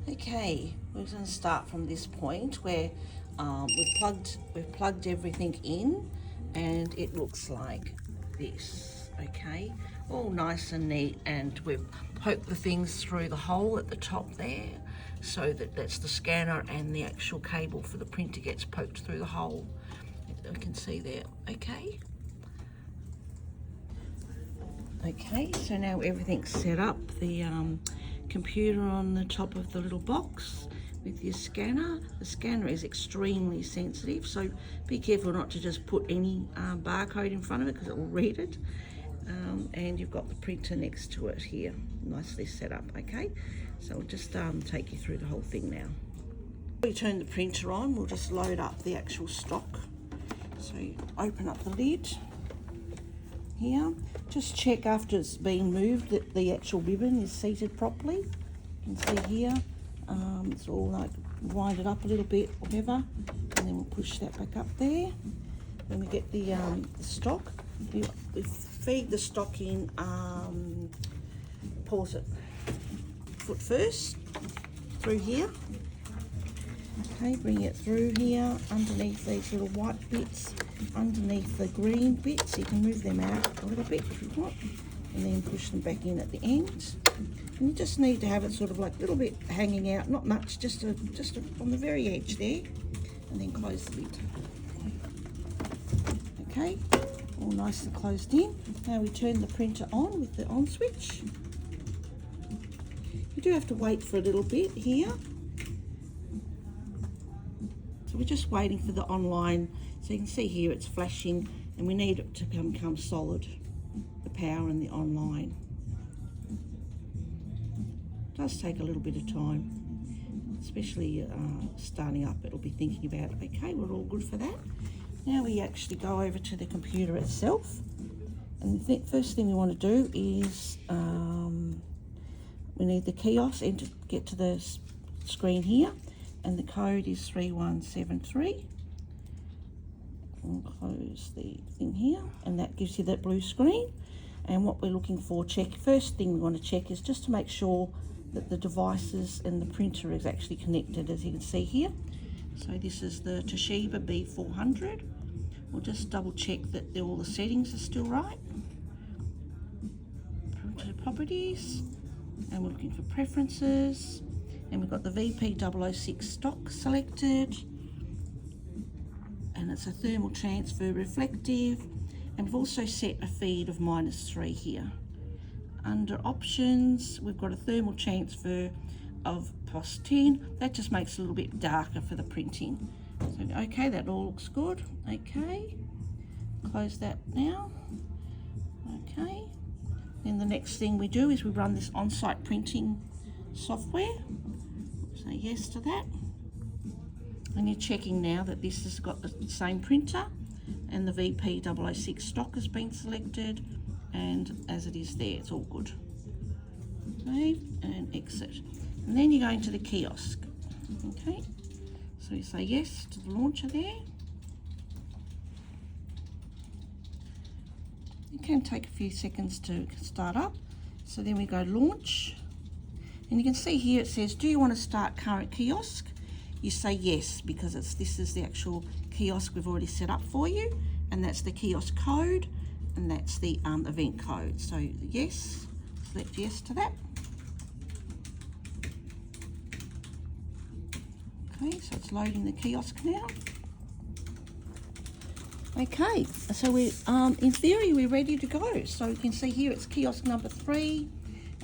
Okay, we're going to start from this point where we've plugged everything in, and it looks like this. Okay, all nice and neat, and we've poked the things through the hole at the top there, so that's the scanner, and the actual cable for the printer gets poked through the hole. I can see there. Okay. Okay, so now everything's set up. The computer on the top of the little box with your scanner. The scanner is extremely sensitive, so be careful not to just put any barcode in front of it because it will read it. And you've got the printer next to it here, nicely set up. Okay, so we'll just take you through the whole thing now. Before you turn the printer on, we'll just load up the actual stock. So you open up the lid here. Just check after it's been moved that the actual ribbon is seated properly. You can see here, it's all like winded up a little bit, whatever, and then we'll push that back up there. Then we get the stock. We feed the stock in, pause it, foot first, through here. Okay, bring it through here, underneath these little white bits, underneath the green bits. You can move them out a little bit if you want, and then push them back in at the end. And you just need to have it sort of like a little bit hanging out, not much, just on the very edge there, and then close the lid. Okay, all nice and closed in. Now we turn the printer on with the on switch. You do have to wait for a little bit here. So we're just waiting for the online, so you can see here it's flashing, and we need it to become solid, the power and the online. It does take a little bit of time, especially starting up. It'll be thinking about, okay, we're all good for that. Now we actually go over to the computer itself, and the first thing we want to do is we need the kiosk and to get to the screen here. And the code is 3173. We'll close the thing here, and that gives you that blue screen. And what we're looking for, first thing we want to check is just to make sure that the devices and the printer is actually connected, as you can see here. So this is the Toshiba B400. We'll just double check that all the settings are still right. Printer properties, and we're looking for preferences. And we've got the VP006 stock selected, and it's a thermal transfer reflective, and we've also set a feed of -3 here. Under options, we've got a thermal transfer of +10. That just makes it a little bit darker for the printing. So, okay, that all looks good. Okay, close that now. Okay, then the next thing we do is we run this on-site printing software. Say yes to that, and you're checking now that this has got the same printer, and the VP006 stock has been selected, and as it is there, it's all good. Save and exit, and then you go into the kiosk. Okay, so you say yes to the launcher there. It can take a few seconds to start up, so then we go launch. And you can see here it says, do you want to start current kiosk? You say yes, because this is the actual kiosk we've already set up for you, and that's the kiosk code, and that's the event code. So yes, select yes to that. Okay, so it's loading the kiosk now. Okay, so we in theory we're ready to go. So you can see here it's kiosk number 3.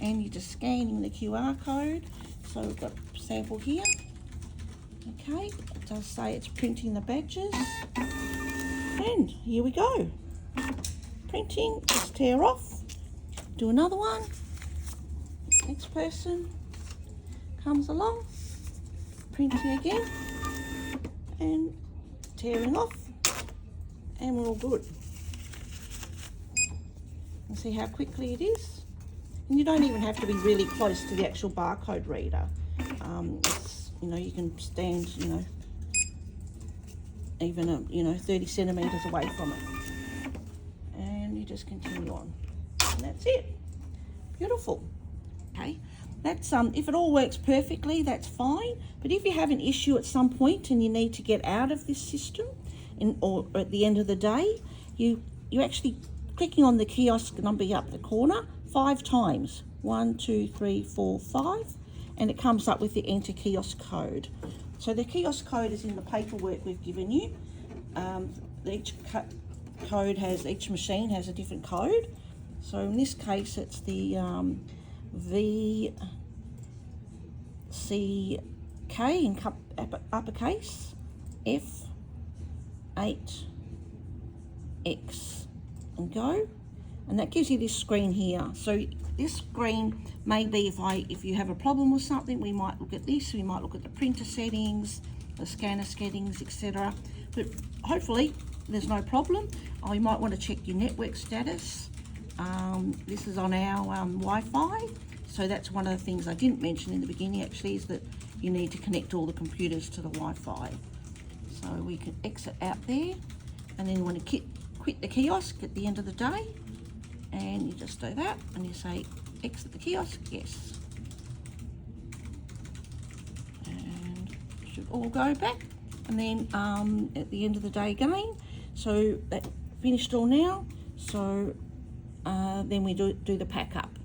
And you're just scanning the QR code. So we've got a sample here. Okay, it does say it's printing the badges. And here we go. Printing, just tear off. Do another one. Next person comes along. Printing again. And tearing off. And we're all good. And see how quickly it is. And you don't even have to be really close to the actual barcode reader. You can stand, even 30 centimeters away from it. And you just continue on. And that's it. Beautiful. Okay, That's if it all works perfectly, that's fine. But if you have an issue at some point and you need to get out of this system, or at the end of the day, you actually clicking on the kiosk number up the corner 5 times. 1, 2, 3, 4, 5, and it comes up with the enter kiosk code. So the kiosk code is in the paperwork we've given you. Each machine has a different code. So in this case, it's the VCK in uppercase F8X and go, and that gives you this screen here. So this screen may be if you have a problem with something, we might look at this. We might look at the printer settings, the scanner settings, etc. But hopefully there's no problem. Oh, you might want to check your network status. This is on our Wi-Fi, so that's one of the things I didn't mention in the beginning actually, is that you need to connect all the computers to the Wi-Fi. So we can exit out there, and then you want to quit the kiosk at the end of the day, and you just do that and you say exit the kiosk, yes, and it should all go back. And then at the end of the day again, so that finished all now, so then we do the pack up.